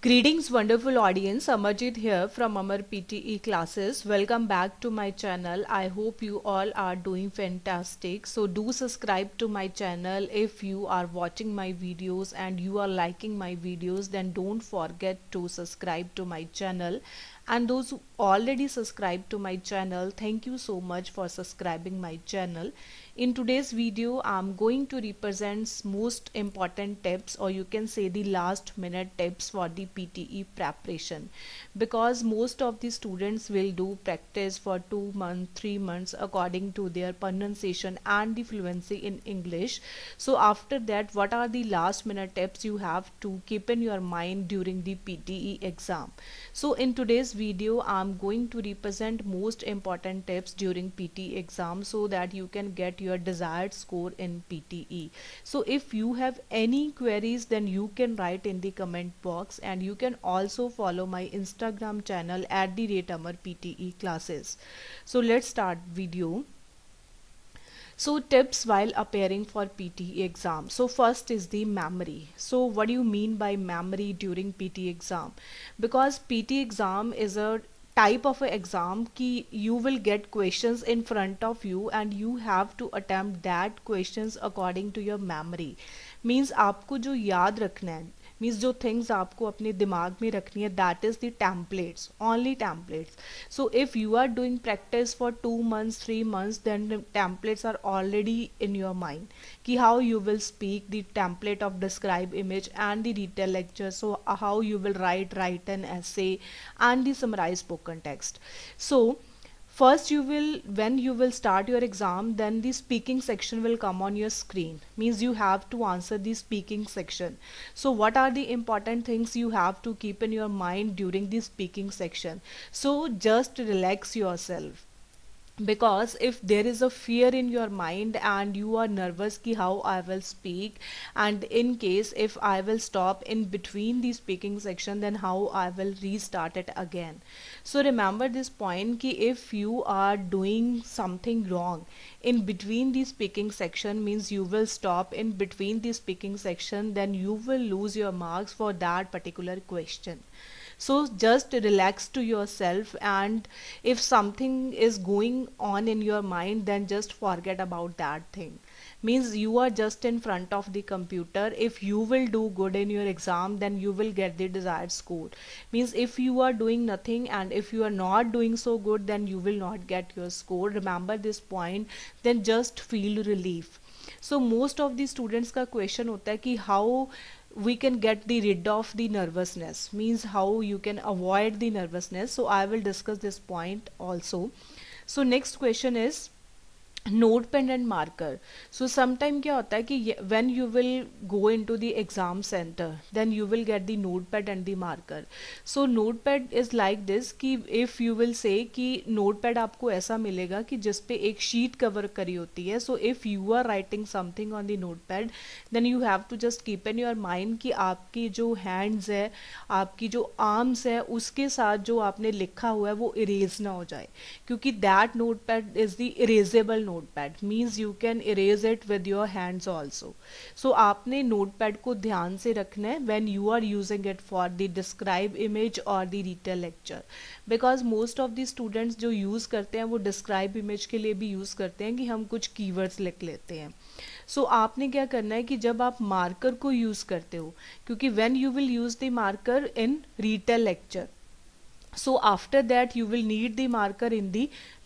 Greetings, wonderful audience. Amarjit here from Amar PTE classes. Welcome back to my channel. I hope you all are doing fantastic. So, do subscribe to my channel if you are watching my videos and you are liking my videos. Then don't forget to subscribe to my channel. And those who already subscribed to my channel, thank you so much for subscribing my channel. In today's video, I'm going to represent most important tips, or you can say the last minute tips for the PTE preparation, because most of the students will do practice for 2 months, 3 months according to their pronunciation and the fluency in English. So after that, what are the last minute tips you have to keep in your mind during the PTE exam? So in today's video, I'm going to represent most important tips during PTE exam so that you can get your desired score in PTE. So if you have any queries, then you can write in the comment box, and you can also follow my Instagram channel at the rate Amar PTE classes. So let's start video. So tips while appearing for PTE exam. So first is the memory. So what do you mean by memory during PTE exam? Because PTE exam is a type of a exam कि you will get questions in front of you and you have to attempt that questions according to your memory. Means आपको जो याद रखना है, means जो things आपको अपने दिमाग में रखनी है, that is the templates, only templates. So if you are doing practice for 2 months 3 months, then the templates are already in your mind कि how you will speak the template of describe image and the detail lecture. So how you will write an essay and the summarize spoken text. So first you will, when you will start your exam, then the speaking section will come on your screen, means you have to answer the speaking section. So what are the important things you have to keep in your mind during the speaking section? So just relax yourself, because if there is a fear in your mind and you are nervous ki how I will speak, and in case if I will stop in between the speaking section, then how I will restart it again. So remember this point ki if you are doing something wrong in between the speaking section, means you will stop in between the speaking section, then you will lose your marks for that particular question. So just relax to yourself, and if something is going on in your mind, then just forget about that thing. Means you are just in front of the computer. If you will do good in your exam, then you will get the desired score. Means if you are doing nothing and if you are not doing so good, then you will not get your score. Remember this point, then just feel relief. So most of the students का question होता है कि how we can get the rid of the nervousness, means how you can avoid the nervousness. So I will discuss this point also. So next question is note pen and marker. So sometime क्या होता है कि when you will go into the exam centre, then you will get the note pad and the marker. So note pad is like this कि if you will say कि note pad आपको ऐसा मिलेगा कि जिस पे एक शीट कवर करी होती है. So if you are writing something on the note pad, then you have to just keep in your mind कि आपकी जो हैंड्स है, आपकी जो आर्म्स है, उसके साथ जो आपने लिखा हुआ है वो इरेज ना हो जाए, क्योंकि that note pad is the erasable notepad, means you can erase it with your hands also. So आपने notepad को ध्यान से रखना है when you are using it for the describe image or the detail lecture, because most of the students जो use करते हैं वो describe image के लिए भी use करते हैं कि हम कुछ keywords लिख लेते हैं. सो आपने क्या करना है कि जब आप मार्कर को यूज़ करते हो, क्योंकि when you will use the marker in detail lecture, so after that you will need the marker in the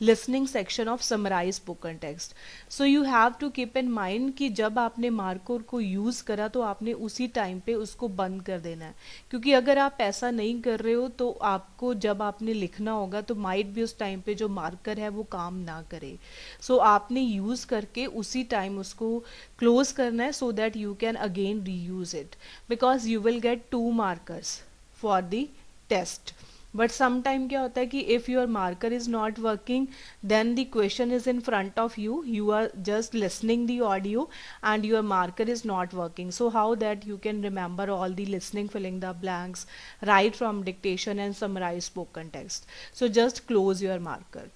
listening section of summarize spoken text. So you have to keep in mind कि जब आपने marker को use करा तो आपने उसी time पे उसको बंद कर देना है, क्योंकि अगर आप ऐसा नहीं कर रहे हो तो आपको जब आपने लिखना होगा तो माइट भी उस टाइम पे जो मार्कर है वो काम ना करे. सो आपने यूज़ करके उसी टाइम उसको क्लोज करना है, so that you can again re use it, because you will get 2 markers for the test. But sometime क्या होता है कि if your marker is not working, then the question is in front of you, you are just listening the audio and your marker is not working. So how that you can remember all the listening, filling the blanks, write from dictation and summarise spoken text. So just close your marker.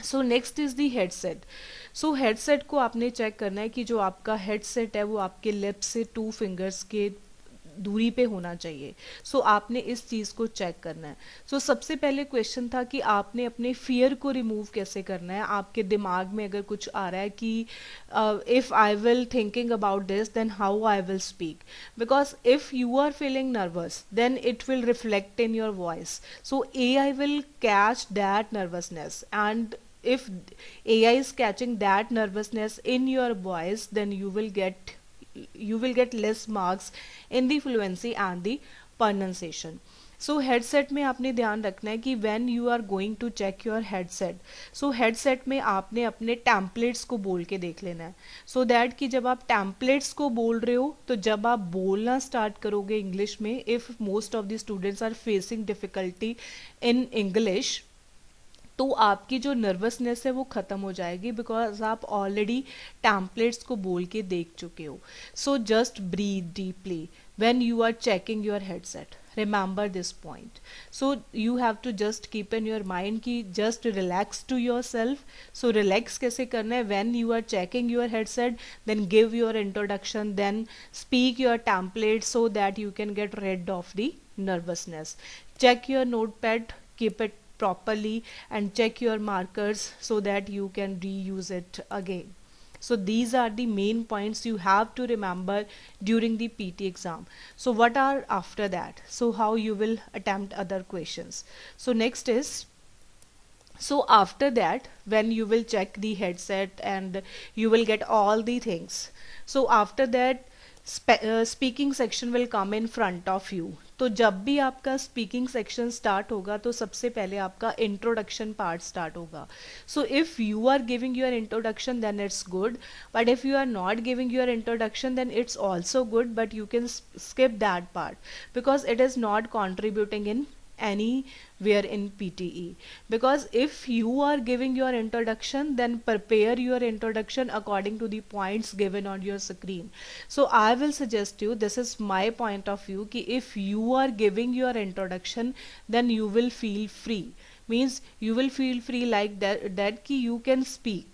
So next is the headset. So headset को आपने check करना है कि जो आपका headset है वो आपके लिप्स से 2 fingers के दूरी पे होना चाहिए. सो आपने इस चीज़ को चेक करना है. सो सबसे पहले क्वेश्चन था कि आपने अपने फियर को रिमूव कैसे करना है. आपके दिमाग में अगर कुछ आ रहा है कि if I will thinking about this then how I will speak, because if you are feeling nervous then it will reflect in your voice. So AI will catch that nervousness, and if AI is catching that nervousness in your voice, then you will get less marks in the fluency and the pronunciation. So headset में आपने ध्यान रखना है कि when you are going to check your headset, so headset में आपने अपने templates को बोल के देख लेना है. सो दैट कि जब आप टैम्पलेट्स को बोल रहे हो तो जब आप बोलना स्टार्ट करोगे इंग्लिश में, if most of the students are facing difficulty in English, तो आपकी जो नर्वसनेस है वो ख़त्म हो जाएगी, बिकॉज आप ऑलरेडी टैम्पलेट्स को बोल के देख चुके हो. So just breathe deeply when you are checking your headset. Remember this point. So you have to just keep in your mind कि just relax to yourself. So relax कैसे करना है? When you are checking your headset, then give your introduction, then speak your template so that you can get rid of the nervousness. Check your notepad, keep it properly, and check your markers so that you can reuse it again. So these are the main points you have to remember during the PT exam. So what are after that? So how you will attempt other questions. So next is, so after that when you will check the headset and you will get all the things, so after that speaking section will come in front of you. तो जब भी आपका speaking section start होगा तो सबसे पहले आपका introduction part start होगा. So if you are giving your introduction then it's good, but if you are not giving your introduction then it's also good, but you can skip that part because it is not contributing in anywhere in PTE. Because if you are giving your introduction, then prepare your introduction according to the points given on your screen. So I will suggest you, this is my point of view, कि if you are giving your introduction then you will feel free, means you will feel free like that कि you can speak,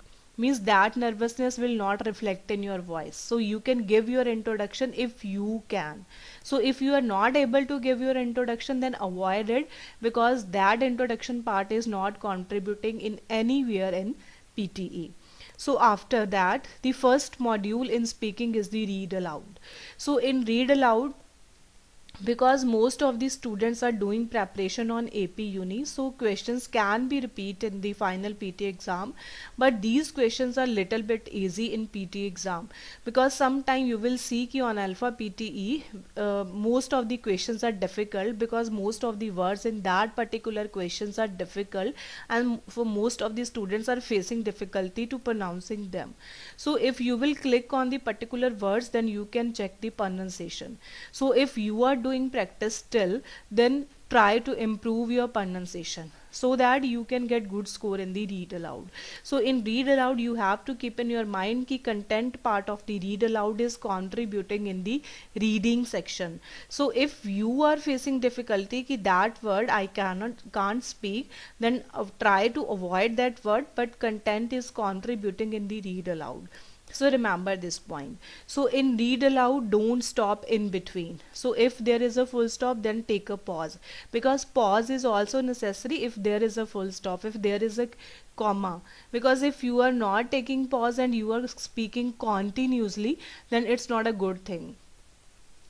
means that nervousness will not reflect in your voice. So you can give your introduction if you can. So if you are not able to give your introduction, then avoid it, because that introduction part is not contributing in anywhere in PTE. So after that, the first module in speaking is the read aloud. So in read aloud, because most of the students are doing preparation on AP Uni, so questions can be repeated in the final PT exam, but these questions are little bit easy in PT exam, because sometime you will see कि on Alpha PTE most of the questions are difficult, because most of the words in that particular questions are difficult, and for most of the students are facing difficulty to pronouncing them. So if you will click on the particular words, then you can check the pronunciation. So if you are doing practice still, then try to improve your pronunciation so that you can get good score in the read aloud. So in read aloud, you have to keep in your mind कि content part of the read aloud is contributing in the reading section. So if you are facing difficulty कि that word I can't speak, then try to avoid that word, but content is contributing in the read aloud. So remember this point. So in read aloud, don't stop in between. So if there is a full stop, then take a pause, because pause is also necessary if there is a full stop, if there is a comma, because if you are not taking pause and you are speaking continuously, then it's not a good thing.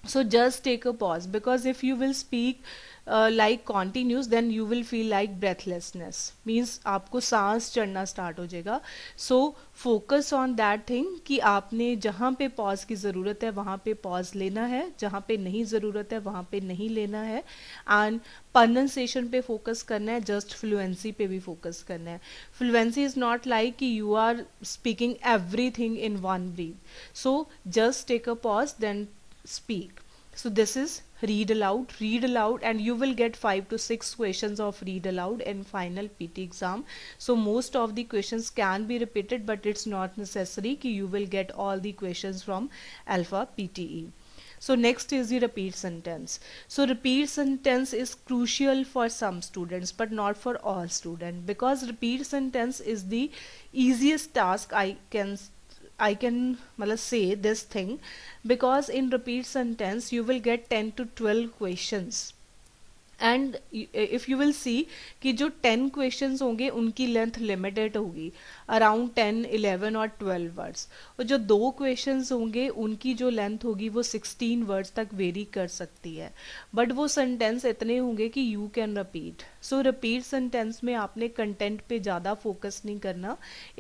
So just take a pause, because if you will speak like continuous, then you will feel like breathlessness, means आपको सांस चढ़ना start हो जाएगा. So focus on that thing कि आपने जहाँ पे pause की ज़रूरत है वहाँ पे पॉज लेना है, जहाँ पे नहीं ज़रूरत है वहाँ पे नहीं लेना है, एंड प्रोनंसिएशन पे फोकस करना है, जस्ट फ्लुएंसी पे भी फोकस करना है. फ्लुएंसी इज़ नॉट लाइक कि you are speaking everything in one breath. So just take a pause then speak. So this is read aloud, and you will get 5 to 6 questions of read aloud in final PT exam. So most of the questions can be repeated, but it's not necessary कि you will get all the questions from Alpha PTE. So next is the repeat sentence. So repeat sentence is crucial for some students, but not for all students, because repeat sentence is the easiest task I can I can say this thing, because in repeat sentence you will get 10 to 12 questions, and if you will see कि जो 10 questions होंगे उनकी length limited होगी, around 10, 11 और 12 words, और जो 2 questions होंगे उनकी जो लेंथ होगी वो 16 वर्ड्स तक वेरी कर सकती है, बट वो सेंटेंस इतने होंगे कि you can repeat. So repeat sentence में आपने कंटेंट पे ज़्यादा फोकस नहीं करना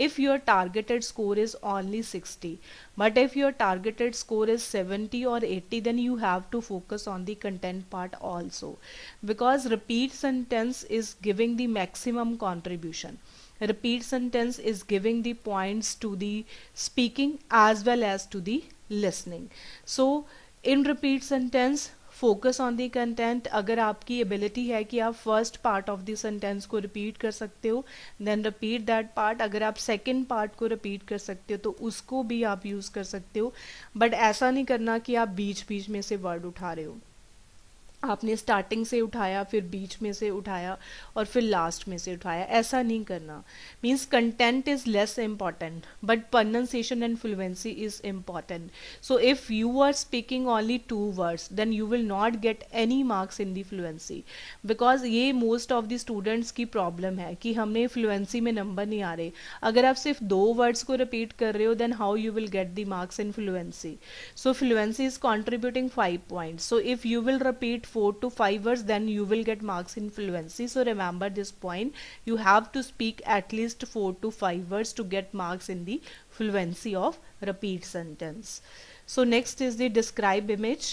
if your targeted score is only 60, but if your targeted score is 70 or 80, then you have to focus on the content part also, because repeat sentence is giving the maximum contribution. Repeat sentence is giving the points to the speaking as well as to the listening. So in repeat sentence focus on the content. अगर आपकी ability है कि आप first part of the sentence को repeat कर सकते हो, then repeat that part. अगर आप सेकंड पार्ट को रिपीट कर सकते हो तो उसको भी आप यूज़ कर सकते हो, बट ऐसा नहीं करना कि आप बीच बीच में से वर्ड उठा रहे हो. आपने स्टार्टिंग से उठाया, फिर बीच में से उठाया और फिर लास्ट में से उठाया, ऐसा नहीं करना. Means content is less important but pronunciation and fluency is important. So if you are speaking only 2 words then you will not get any marks in the fluency, because ये मोस्ट ऑफ द स्टूडेंट्स की problem है कि हमें fluency में number नहीं आ रहे. अगर आप सिर्फ 2 वर्ड्स को रिपीट कर रहे हो then how you will get the marks in fluency. So fluency is contributing 5 points. So if you will repeat 4 to 5 words, then you will get marks in fluency. So remember this point, you have to speak at least 4 to 5 words to get marks in the fluency of repeat sentence. So next is the describe image.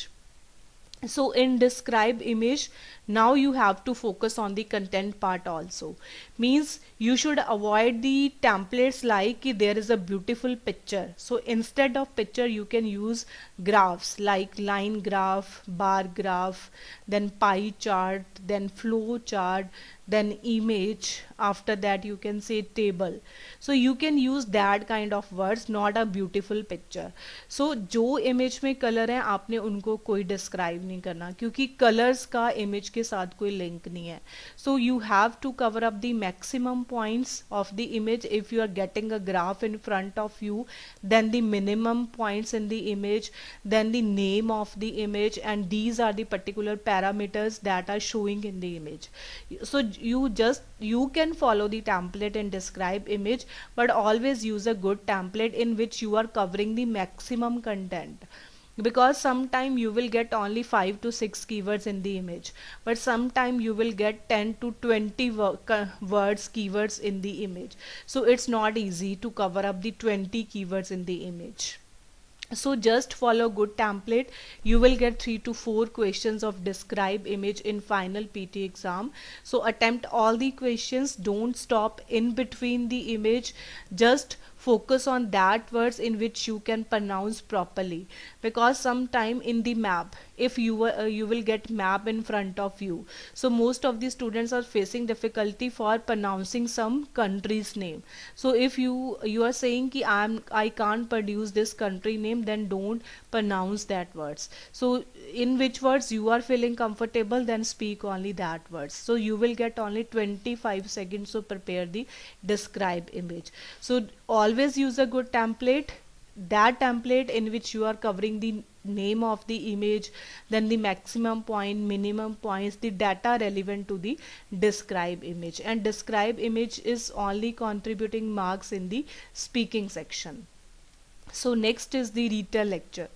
So in describe image, now you have to focus on the content part also. Means you should avoid the templates like there is a beautiful picture. So instead of picture you can use graphs like line graph, bar graph, then pie chart, then flow chart, then image, after that you can say table. So you can use that kind of words, not a beautiful picture. So जो image में color हैं आपने उनको कोई describe नहीं करना, क्योंकि colors का image के साथ कोई link नहीं है. So you have to cover up the maximum points of the image. If you are getting a graph in front of you, then the minimum points in the image, then the name of the image, and these are the particular parameters that are showing in the image. So you can follow the template and describe image, but always use a good template in which you are covering the maximum content, because sometime you will get only 5 to 6 keywords in the image, but sometime you will get 10 to 20 words keywords in the image. So it's not easy to cover up the 20 keywords in the image. So just follow good template. You will get 3 to 4 questions of describe image in final PT exam. So attempt all the questions, don't stop in between the image, just focus on that words in which you can pronounce properly, because sometime in the map, if you will get map in front of you, so most of the students are facing difficulty for pronouncing some country's name. So if you are saying ki I can't produce this country name, then don't pronounce that words. So in which words you are feeling comfortable, then speak only that words. So you will get only 25 seconds to prepare the describe image. So always use a good template, that template in which you are covering the name of the image, then the maximum point, minimum points, the data relevant to the describe image. And describe image is only contributing marks in the speaking section. So next is the retail lecture.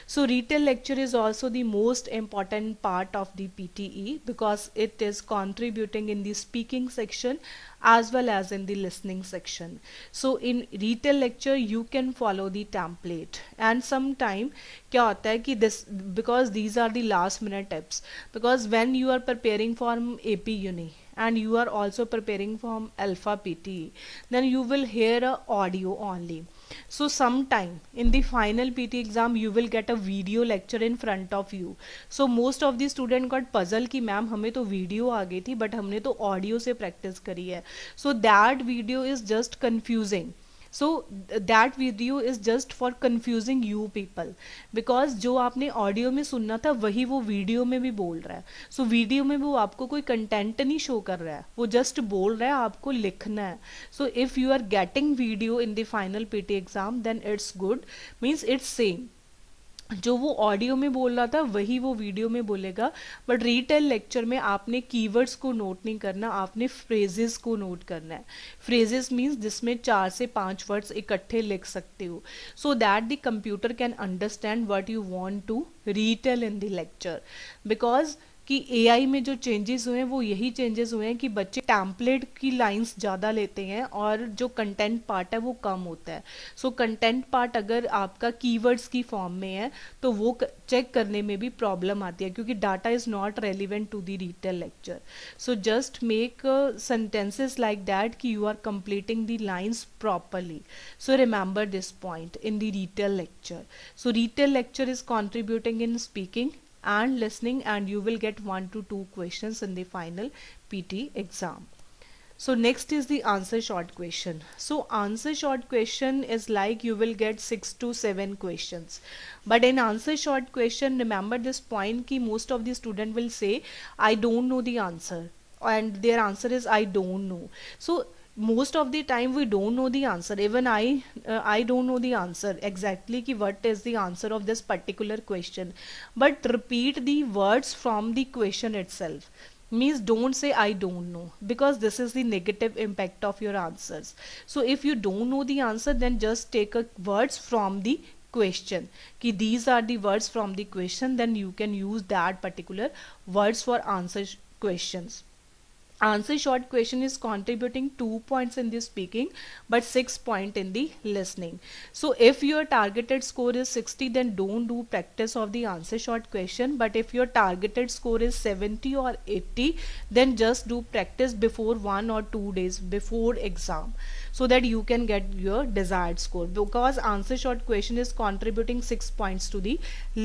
So retail lecture is also the most important part of the PTE, because it is contributing in the speaking section as well as in the listening section. So in retail lecture you can follow the template, and sometime क्या होता है कि this, because these are the last minute tips, because when you are preparing for AP Uni and you are also preparing from Alpha PTE, then you will hear a audio only. So sometime in the final PT exam you will get a video lecture in front of you. So most of the student got puzzle कि ma'am हमें तो video आ गई थी but हमने तो audio से practice करी है. So that video is just confusing. So that video is just for confusing you people, because जो आपने ऑडियो में सुनना था वही वो वीडियो में भी बोल रहा है. सो वीडियो में वो आपको कोई कंटेंट नहीं शो कर रहा है, वो जस्ट बोल रहा है, आपको लिखना है. So if you are getting video in the final PT exam then it's good, means it's same. जो वो ऑडियो में बोल रहा था वही वो वीडियो में बोलेगा. बट रीटेल लेक्चर में आपने कीवर्ड्स को नोट नहीं करना, आपने फ्रेजेस को नोट करना है. फ्रेजेस मीन्स जिसमें 4 से 5 वर्ड्स इकट्ठे लिख सकते हो, so that the computer can understand what you want to retell in the lecture. Because कि एआई में जो चेंजेस हुए हैं वो यही चेंजेस हुए हैं कि बच्चे टैम्पलेट की लाइंस ज़्यादा लेते हैं और जो कंटेंट पार्ट है वो कम होता है. सो कंटेंट पार्ट अगर आपका कीवर्ड्स की फॉर्म में है तो वो चेक करने में भी प्रॉब्लम आती है, क्योंकि data is not relevant to the detail lecture. So just make sentences like that कि you are completing the lines properly. So remember this point in the retail lecture. So retail lecture is contributing in speaking and listening, and you will get 1 to 2 questions in the final PT exam. So next is the answer short question. So answer short question is like you will get 6 to 7 questions. But in answer short question, remember this point ki most of the student will say I don't know the answer, and their answer is I don't know. So most of the time we don't know the answer. Even I don't know the answer exactly ki what is the answer of this particular question, but repeat the words from the question itself. Means don't say I don't know, because this is the negative impact of your answers. So if you don't know the answer, then just take a words from the question ki these are the words from the question, then you can use that particular words for answer questions. Answer short question is contributing 2 points in the speaking but 6 point in the listening. So if your targeted score is 60, then don't do practice of the answer short question. But if your targeted score is 70 or 80, then just do practice before 1 or 2 days before exam, so that you can get your desired score, because answer short question is contributing 6 points to the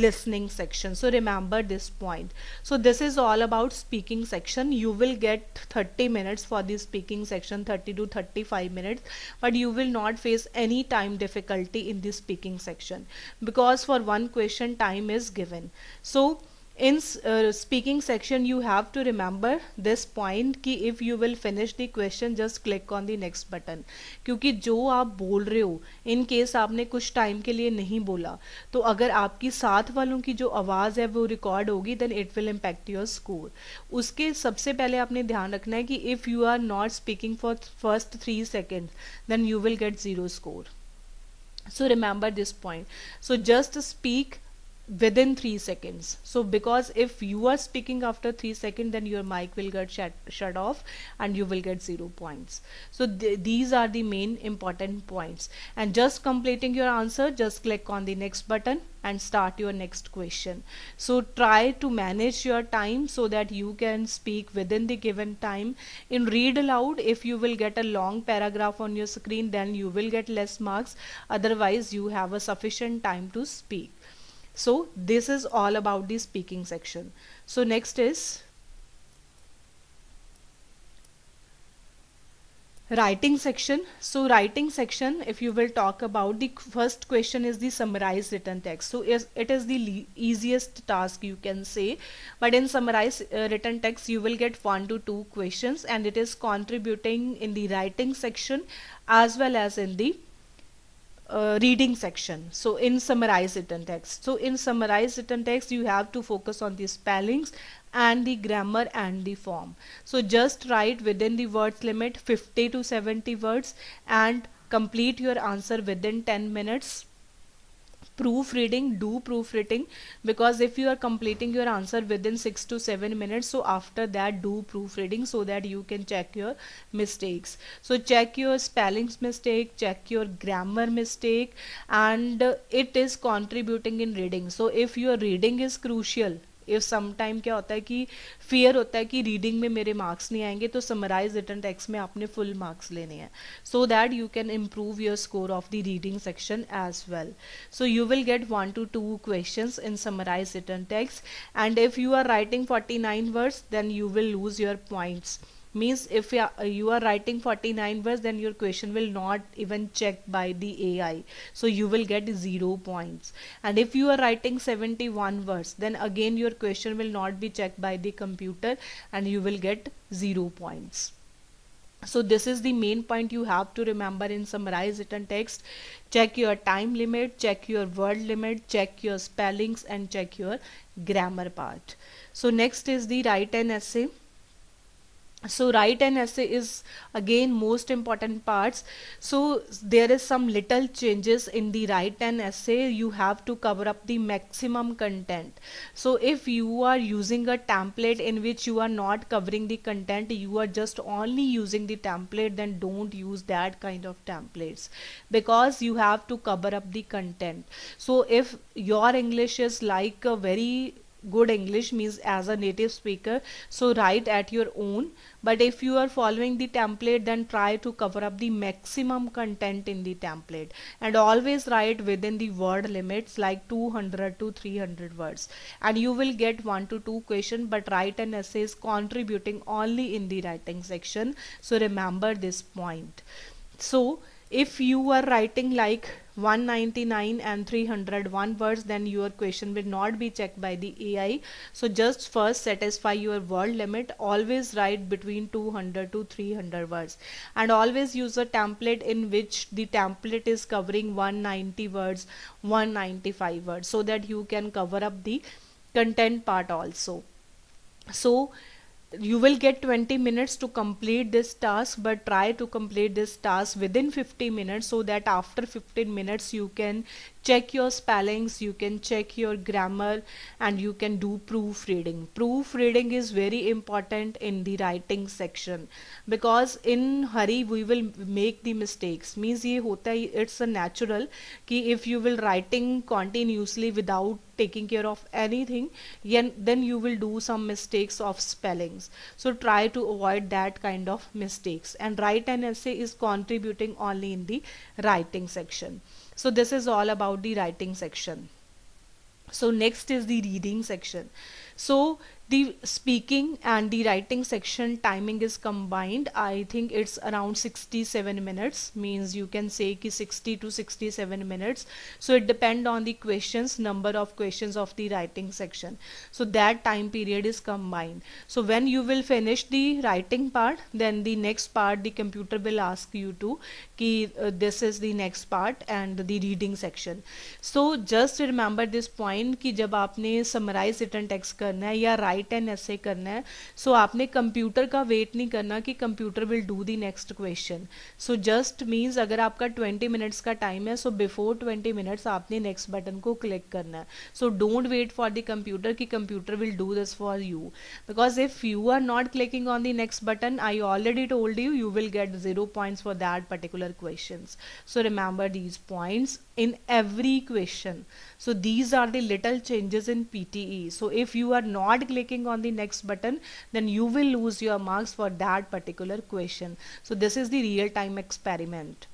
listening section. So remember this point. So this is all about speaking section. You will get 30 minutes for the speaking section, 30 to 35 minutes, but you will not face any time difficulty in the speaking section, because for one question time is given. So in speaking section you have to remember this point कि if you will finish the question, just click on the next button. क्योंकि जो आप बोल रहे हो, in case आपने कुछ time के लिए नहीं बोला, तो अगर आपकी साथ वालों की जो आवाज़ है वो रिकॉर्ड होगी, then it will impact your score. उसके सबसे पहले आपने ध्यान रखना है कि if you are not speaking for first 3 seconds, then you will get 0 score. So remember this point. So just speak within 3 seconds. So because if you are speaking after 3 seconds, then your mic will get shut off and you will get 0 points. So these are the main important points. And just completing your answer, just click on the next button and start your next question. So try to manage your time so that you can speak within the given time. In read aloud, if you will get a long paragraph on your screen, then you will get less marks. Otherwise you have a sufficient time to speak. So this is all about the speaking section. So next is writing section. So writing section, if you will talk about, the first question is the summarized written text. So it is the easiest task you can say, but in summarized written text you will get 1 to 2 questions, and it is contributing in the writing section as well as in the reading section. So in summarized written text, you have to focus on the spellings and the grammar and the form. So just write within the words limit, 50 to 70 words, and complete your answer within 10 minutes. Proofreading, do proofreading, because if you are completing your answer within 6 to 7 minutes, so after that do proofreading so that you can check your mistakes. So check your spellings mistake, check your grammar mistake, and it is contributing in reading. So if your reading is crucial, if sometime क्या होता है कि fear होता है कि reading में मेरे marks नहीं आएंगे, तो summarize written text में आपने full marks लेने हैं, so that you can improve your score of the reading section as well. So you will get 1 to 2 questions in summarized written text, and if you are writing 49 words, then you will lose your points. Means if you are writing 49 words, then your question will not even checked by the AI, so you will get 0 points. And if you are writing 71 words, then again your question will not be checked by the computer and you will get 0 points. So this is the main point you have to remember in summarize written text. Check your time limit, check your word limit, check your spellings, and check your grammar part. So next is the write an essay. So write an essay is again most important parts. So there is some little changes in the write an essay. You have to cover up the maximum content. So if you are using a template in which you are not covering the content, you are just only using the template, then don't use that kind of templates, because you have to cover up the content. So if your English is like a very good English, means as a native speaker, so write at your own. But if you are following the template, then try to cover up the maximum content in the template, and always write within the word limits like 200 to 300 words, and you will get 1 to 2 question. But write an essay is contributing only in the writing section, so remember this point. So if you are writing like 199 and 301 words, then your question will not be checked by the AI. So just first satisfy your word limit. Always write between 200 to 300 words, and always use a template in which the template is covering 190 words, 195 words, so that you can cover up the content part also. So you will get 20 minutes to complete this task, but try to complete this task within 50 minutes, so that after 15 minutes you can check your spellings, you can check your grammar, and you can do proofreading. Proofreading is very important in the writing section, because in hurry we will make the mistakes. Means ये होता है, it's a natural कि if you will writing continuously without taking care of anything, then you will do some mistakes of spellings. So try to avoid that kind of mistakes, and write an essay is contributing only in the writing section. So this is all about the writing section. So next is the reading section. So the speaking and the writing section timing is combined. I think it's around 67 minutes, means you can say ki 60 to 67 minutes. So it depend on the questions, number of questions of the writing section. So that time period is combined. So when you will finish the writing part, then the next part the computer will ask you to ki this is the next part and the reading section. So just remember this point कि जब आपने summarize written text करना है या write an essay करना है, so आपने computer का वेट नहीं करना कि computer will do the next question. So just means अगर आपका 20 मिनट्स का टाइम है, सो बिफोर 20 मिनट्स आपने नेक्स्ट बटन को क्लिक करना है. So don't wait for the computer कि computer will do this for you, because if you are not clicking on the next button, I already told you, you will get 0 points for that particular questions. So remember these points in every question. So these are the little changes in PTE. So if you are not clicking on the next button, then you will lose your marks for that particular question. So this is the real time experiment.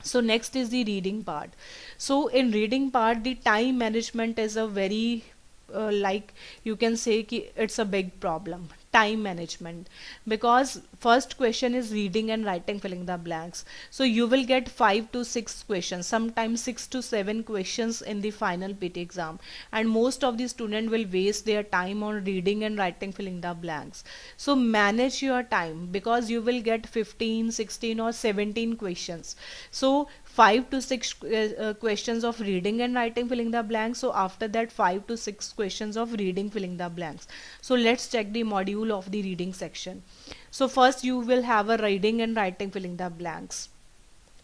So next is the reading part. So in reading part, the time management is a very like you can say ki it's a big problem, time management, because first question is reading and writing filling the blanks. So you will get 5 to 6 questions, sometimes 6 to 7 questions in the final PT exam, and most of the student will waste their time on reading and writing filling the blanks. So manage your time, because you will get 15, 16 or 17 questions. So 5 to 6 questions of reading and writing filling the blanks. So after that 5 to 6 questions of reading filling the blanks. So let's check the module of the reading section. So first you will have a reading and writing filling the blanks.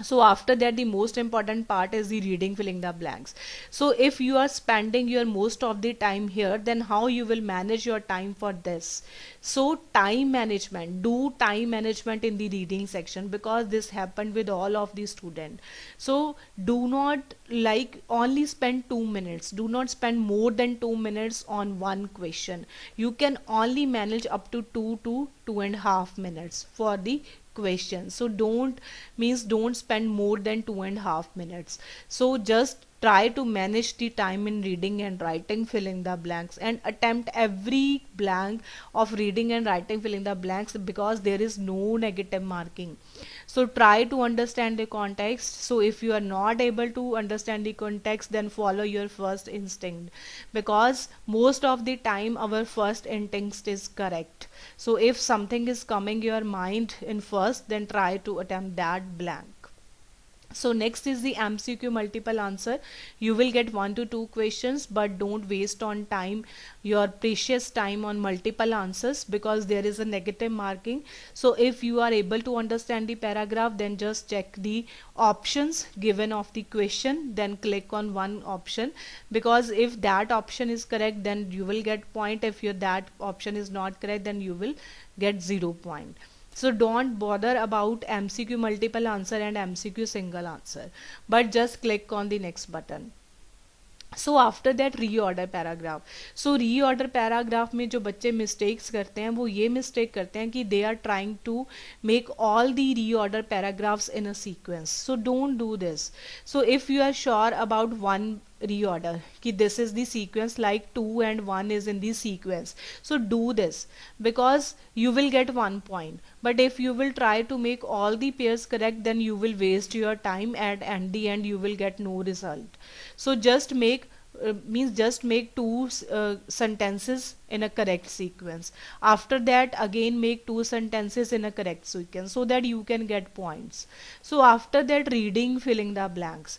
So after that the most important part is the reading filling the blanks. So if you are spending your most of the time here, then how you will manage your time for this? So time management, do time management in the reading section, because this happened with all of the student. So do not like only spend 2 minutes, do not spend more than 2 minutes on one question. You can only manage up to 2 to 2.5 minutes for the question. So don't spend more than 2.5 minutes. So just try to manage the time in reading and writing, filling the blanks, and attempt every blank of reading and writing, filling the blanks, because there is no negative marking. So try to understand the context. So if you are not able to understand the context, then follow your first instinct, because most of the time our first instinct is correct. So if something is coming your mind in first, then try to attempt that blank. So next is the MCQ multiple answer. You will get 1 to 2 questions, but don't waste on time, your precious time, on multiple answers, because there is a negative marking. So if you are able to understand the paragraph, then just check the options given of the question, then click on one option, because if that option is correct, then you will get point. If your that option is not correct, then you will get 0 point. So don't bother about MCQ multiple answer and MCQ single answer, but just click on the next button. So after that reorder paragraph. So reorder paragraph में जो बच्चे mistakes करते हैं वो ये mistake करते हैं कि they are trying to make all the reorder paragraphs in a sequence. So don't do this. So if you are sure about one reorder ki this is the sequence, like 2 and 1 is in the sequence, so do this, because you will get 1 point. But if you will try to make all the pairs correct, then you will waste your time, and at the end you will get no result. So just make just make two sentences in a correct sequence. After that again make 2 sentences in a correct sequence, so that you can get points. So after that, reading, filling the blanks.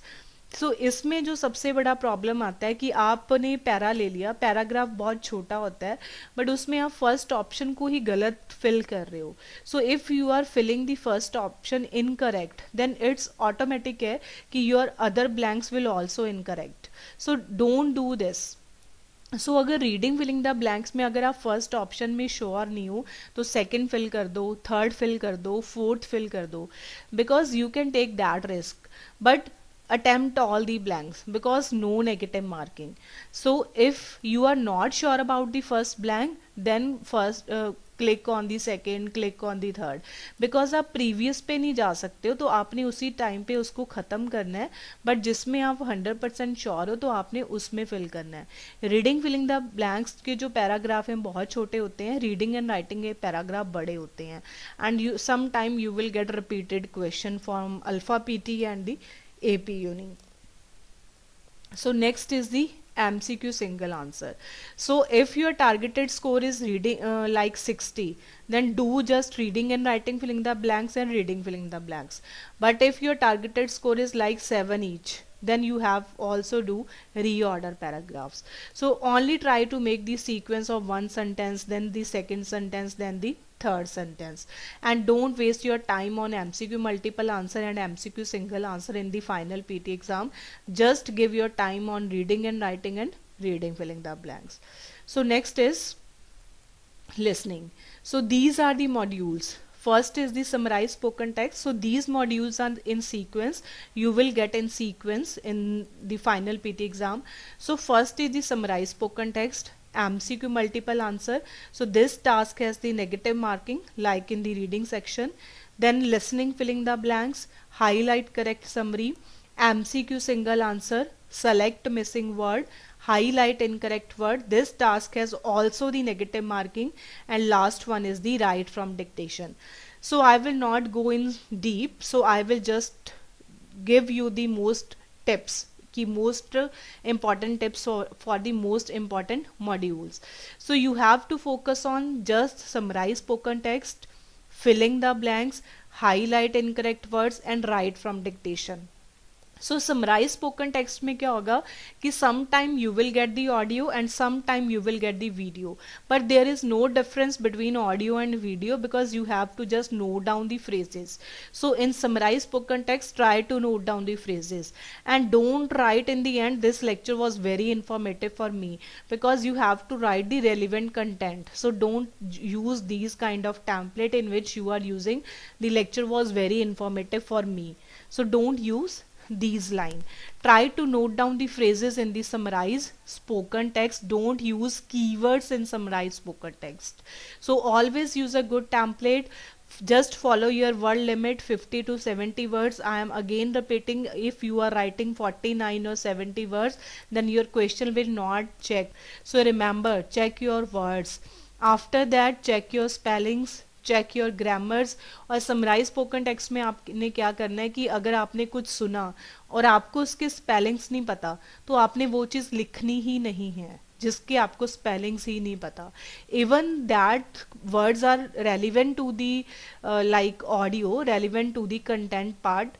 सो इसमें जो सबसे बड़ा problem आता है कि आपने para ले लिया, पैराग्राफ बहुत छोटा होता है, बट उसमें आप फर्स्ट ऑप्शन को ही गलत फिल कर रहे हो. So if you are filling the first option incorrect, then it's automatic है कि your other blanks will also incorrect. So don't do this. So अगर रीडिंग फिलिंग द ब्लैंक्स में अगर आप फर्स्ट ऑप्शन में श्योर नहीं हो, तो सेकंड फिल कर दो, थर्ड फिल कर दो, फोर्थ फिल कर दो, because you can take that risk. But attempt all the blanks, because no negative marking. So if you are not sure about the first blank, then first click on the second, click on the third, because आप previous पे नहीं जा सकते हो, तो आपने उसी time पे उसको ख़त्म करना है. बट जिसमें आप 100% श्योर हो, तो आपने उसमें फिल करना है. रीडिंग फिलिंग द ब्लैंक्स के जो पैराग्राफ हैं बहुत छोटे होते हैं, रीडिंग एंड राइटिंग के पैराग्राफ बड़े होते हैं, and you some time you will get repeated question from alpha PT and the AP Uni. So next is the MCQ single answer. So if your targeted score is reading like 60, then do just reading and writing filling the blanks and reading filling the blanks. But if your targeted score is like 7 each, then you have also do reorder paragraphs. So only try to make the sequence of one sentence, then the second sentence, then the third sentence, and don't waste your time on MCQ multiple answer and MCQ single answer in the final PT exam. Just give your time on reading and writing and reading filling the blanks. So next is listening. So these are the modules. First is the summarized spoken text. So these modules are in sequence. You will get in sequence in the final PT exam. So first is the summarized spoken text, MCQ multiple answer. So this task has the negative marking like in the reading section. Then listening, filling the blanks, highlight correct summary, MCQ single answer, select missing word, highlight incorrect word. This task has also the negative marking, and last one is the write from dictation. So I will not go in deep, so I will just give you the most tips, की most important tips for the most important modules. So you have to focus on just summarize spoken text, filling the blanks, highlight incorrect words and write from dictation. So summarize spoken text में क्या होगा कि sometime you will get the audio and sometime you will get the video, but there is no difference between audio and video because you have to just note down the phrases. So in summarize spoken text, try to note down the phrases and don't write in the end this lecture was very informative for me, because you have to write the relevant content. So don't use these kind of template in which you are using the lecture was very informative for me. So don't use these line. Try to note down the phrases in the summarized spoken text. Don't use keywords in summarized spoken text. So always use a good template. Just follow your word limit 50 to 70 words. I am again repeating, if you are writing 49 or 70 words, then your question will not check. So remember, check your words. After that, check your spellings, check your grammars. और summarise spoken text में आपने क्या करना है कि अगर आपने कुछ सुना और आपको उसके स्पेलिंग्स नहीं पता, तो आपने वो चीज़ लिखनी ही नहीं है जिसके आपको स्पेलिंग्स ही नहीं पता. Even that words are relevant to the like audio, relevant to the content part.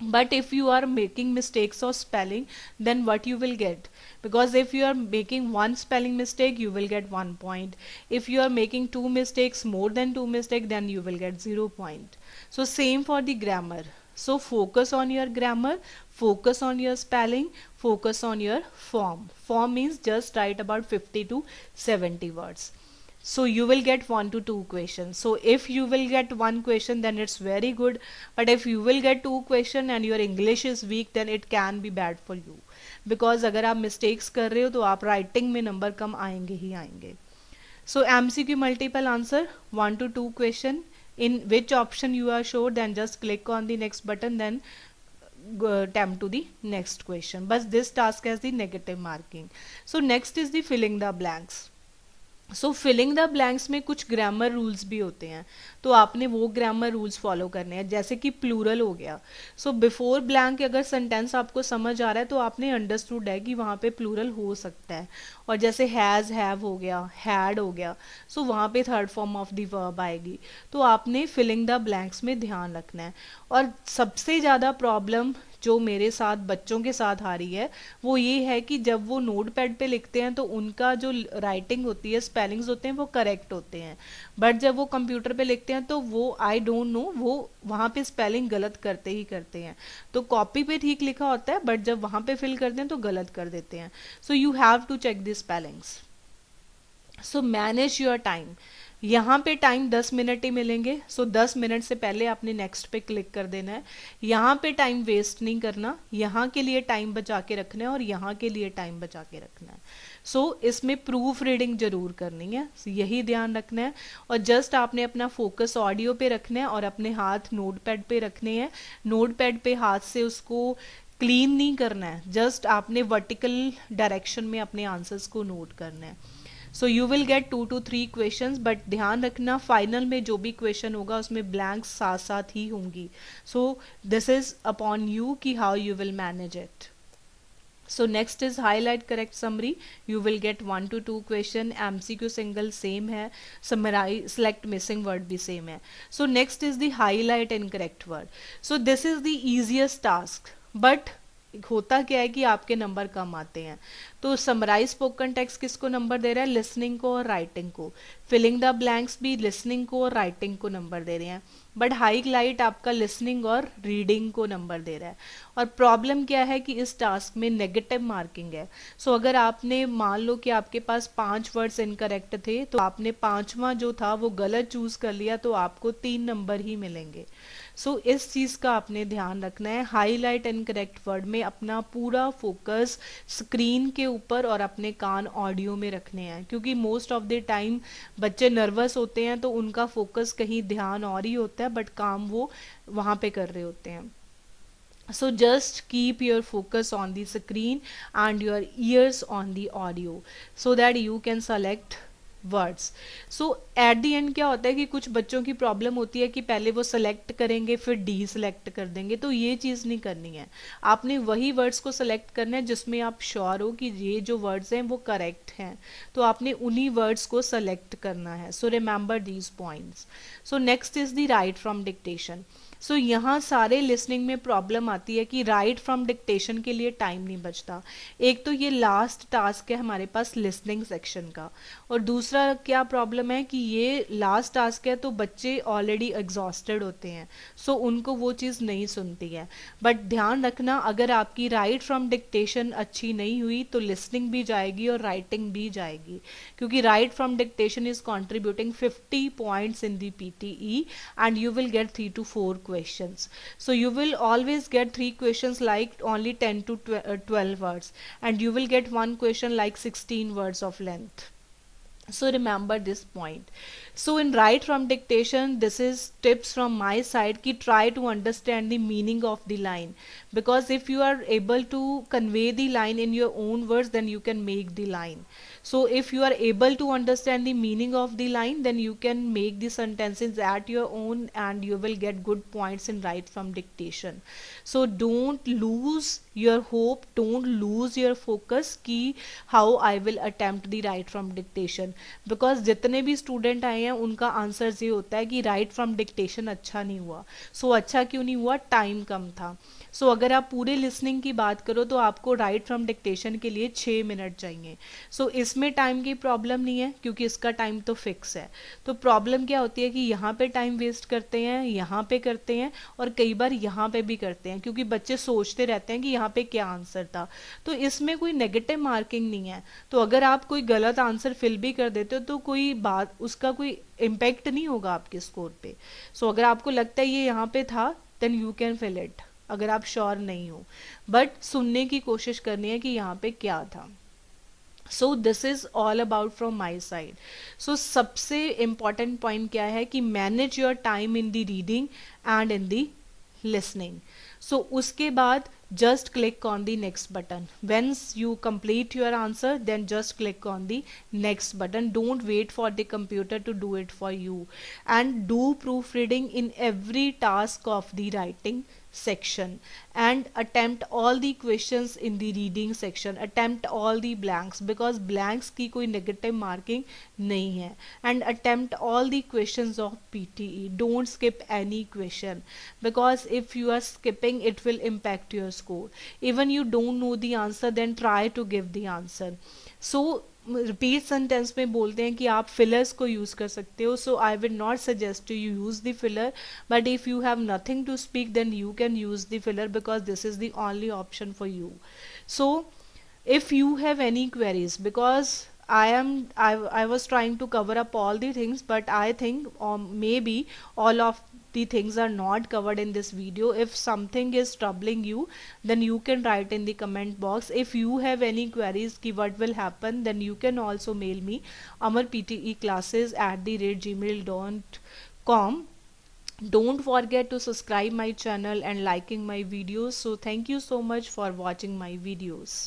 But if you are making mistakes of spelling, then what you will get? Because if you are making one spelling mistake, you will get 1 point. If you are making two mistakes, more than two mistakes, then you will get 0 point. So same for the grammar. So focus on your grammar, focus on your spelling, focus on your form. Form means just write about 50 to 70 words. So you will get 1 to 2 questions. So if you will get one question, then it's very good. But if you will get two question and your English is weak, then it can be bad for you. Because अगर आप mistakes कर रहे हो तो आप writing में number कम आएंगे ही आएंगे. So MCQ multiple answer 1 to 2 question. In which option you are sure, then just click on the next button, then attempt to the next question. But this task has the negative marking. So next is the filling the blanks. So filling the blanks में कुछ grammar rules भी होते हैं, तो आपने वो grammar rules follow करने हैं. जैसे कि प्लूरल हो गया, सो बिफोर ब्लैंक अगर सेंटेंस आपको समझ आ रहा है तो आपने अंडरस्टूड है कि वहाँ पे प्लूरल हो सकता है. और जैसे हैज़, हैव हो गया, हैड हो गया, सो वहाँ पे third form of the verb आएगी. तो आपने फिलिंग द ब्लैंक्स में ध्यान रखना है. और सबसे ज़्यादा प्रॉब्लम जो मेरे साथ बच्चों के साथ आ रही है वो ये है कि जब वो नोट पैड पे लिखते हैं तो उनका जो राइटिंग होती है, स्पेलिंग्स होते हैं वो करेक्ट होते हैं, बट जब वो कंप्यूटर पे लिखते हैं तो वो आई डोंट नो, वो वहाँ पे स्पेलिंग गलत करते ही करते हैं. तो कॉपी पे ठीक लिखा होता है बट जब वहाँ पे फिल करते हैं तो गलत कर देते हैं. So you have to check the spellings. So manage your time. यहाँ पे टाइम 10 मिनट ही मिलेंगे. सो 10 मिनट से पहले आपने नेक्स्ट पे क्लिक कर देना है. यहाँ पे टाइम वेस्ट नहीं करना, यहाँ के लिए टाइम बचा के रखना है और यहाँ के लिए टाइम बचा के रखना है. सो इसमें प्रूफ रीडिंग जरूर करनी है, यही ध्यान रखना है. और जस्ट आपने अपना फोकस ऑडियो पे रखना है और अपने हाथ नोट पैड पे रखने हैं. नोट पैड पे हाथ से उसको क्लीन नहीं करना है, जस्ट आपने वर्टिकल डायरेक्शन में अपने आंसर्स को नोट करना है. So you will get 2 to 3 questions, but ध्यान रखना फाइनल में जो भी क्वेश्चन होगा उसमें ब्लैंक्स साथ साथ ही होंगी. So this is upon you कि how you will manage it. So next is highlight correct summary. You will get 1 to 2 question. MCQ single same है, समराइज सेलेक्ट मिसिंग वर्ड भी सेम है. So next is the highlight incorrect word. So this is the easiest task, but होता क्या है कि आपके number कम आते हैं. तो समराइज स्पोकन टेक्स्ट किसको नंबर दे रहा है? लिसनिंग को और राइटिंग को. फिलिंग द ब्लैंक्स भी लिसनिंग को और राइटिंग को नंबर दे रहे हैं, बट हाईलाइट आपका लिसनिंग और रीडिंग को नंबर दे रहा है. और प्रॉब्लम क्या है कि इस टास्क में नेगेटिव मार्किंग है. सो अगर आपने मान लो कि आपके पास 5 वर्ड्स इनकरेक्ट थे तो आपने 5वां जो था वो गलत चूज कर लिया तो आपको 3 नंबर ही मिलेंगे. सो इस चीज़ का आपने ध्यान रखना है. हाईलाइट इनकरेक्ट वर्ड में अपना पूरा फोकस स्क्रीन के ऊपर और अपने कान ऑडियो में रखने हैं, क्योंकि मोस्ट ऑफ द टाइम बच्चे नर्वस होते हैं तो उनका फोकस कहीं ध्यान और ही होता है, बट काम वो वहाँ पे कर रहे होते हैं. So just keep your focus on the screen and your ears on the audio so that you can select words. So at the and क्या होता है कि कुछ बच्चों की प्रॉब्लम होती है कि पहले वो सेलेक्ट करेंगे फिर डी सेलेक्ट कर देंगे, तो ये चीज़ नहीं करनी है. आपने वही वर्ड्स को सेलेक्ट करना है जिसमें आप श्योर हो कि ये जो वर्ड्स हैं वो करेक्ट हैं, तो आपने उन्हीं वर्ड्स को सेलेक्ट करना है. So remember these points. So next is the write from dictation. So यहाँ सारे लिसनिंग में प्रॉब्लम आती है कि राइट फ्रॉम डिक्टेशन के लिए टाइम नहीं बचता. एक तो ये लास्ट टास्क है हमारे पास लिसनिंग सेक्शन का, और दूसरा क्या प्रॉब्लम है कि ये लास्ट टास्क है तो बच्चे ऑलरेडी एग्जॉस्टेड होते हैं, सो उनको वो चीज़ नहीं सुनती है. बट ध्यान रखना, अगर आपकी राइट फ्रॉम डिक्टेशन अच्छी नहीं हुई तो लिसनिंग भी जाएगी और राइटिंग भी जाएगी, क्योंकि right from dictation is contributing 50 points in the PTE and you will gate 3 to 4 questions. So you will always get 3 questions like only 10 to 12 words, and you will get one question like 16 words of length. So remember this point. So in write from dictation, this is tips from my side ki try to understand the meaning of the line, because if you are able to convey the line in your own words, then you can make the line. So if you are able to understand the meaning of the line, then you can make the sentences at your own and you will get good points in write from dictation. So don't lose your hope, don't lose your focus कि how I will attempt the write from dictation, because जितने भी student आए हैं उनका answer ये होता है कि राइट फ्रॉम डिक्टेशन अच्छा नहीं हुआ. सो अच्छा क्यों नहीं हुआ? टाइम कम था. सो अगर आप पूरे लिसनिंग की बात करो तो आपको राइट फ्रॉम डिक्टेशन के लिए 6 मिनट चाहिए. सो इसमें टाइम की प्रॉब्लम नहीं है क्योंकि इसका टाइम तो फिक्स है. तो प्रॉब्लम क्या होती है कि यहाँ पे टाइम वेस्ट करते हैं, यहाँ पे करते हैं, और कई बार यहाँ पे भी करते हैं क्योंकि बच्चे सोचते रहते हैं कि यहाँ पे क्या आंसर था. तो इसमें कोई नेगेटिव मार्किंग नहीं है. तो अगर आप कोई गलत आंसर फिल भी कर देते हो तो कोई बात, उसका कोई इम्पैक्ट नहीं होगा आपके स्कोर पे. सो अगर आपको लगता है ये यहाँ पे था, then you can fill it, अगर आप श्योर नहीं हो. बट सुनने की कोशिश करनी है कि यहाँ पे क्या था. So this is all about from my side. So सबसे इम्पॉर्टेंट पॉइंट क्या है कि manage your time in the reading and in the listening. So उसके बाद just click on the next button. Once you complete your answer, then just click on the next button. Don't wait for the computer to do it for you. And do proofreading in every task of the writing section, and attempt all the questions in the reading section. Attempt all the blanks because blanks की कोई negative marking नहीं है. And attempt all the questions of PTE. Don't skip any question because if you are skipping, it will impact your score. Even you don't know the answer, then try to give the answer. So repeat sentence में बोलते हैं कि आप fillers को use कर सकते हो. So I will not suggest you use the filler, but if you have nothing to speak then you can use the filler because this is the only option for you. So if you have any queries, because I was trying to cover up all the things, but I think maybe all of the things are not covered in this video. If something is troubling you, then you can write in the comment box. If you have any queries ki what will happen, then you can also mail me amarpteclasses@gmail.com. Don't forget to subscribe my channel and liking my videos. So thank you so much for watching my videos.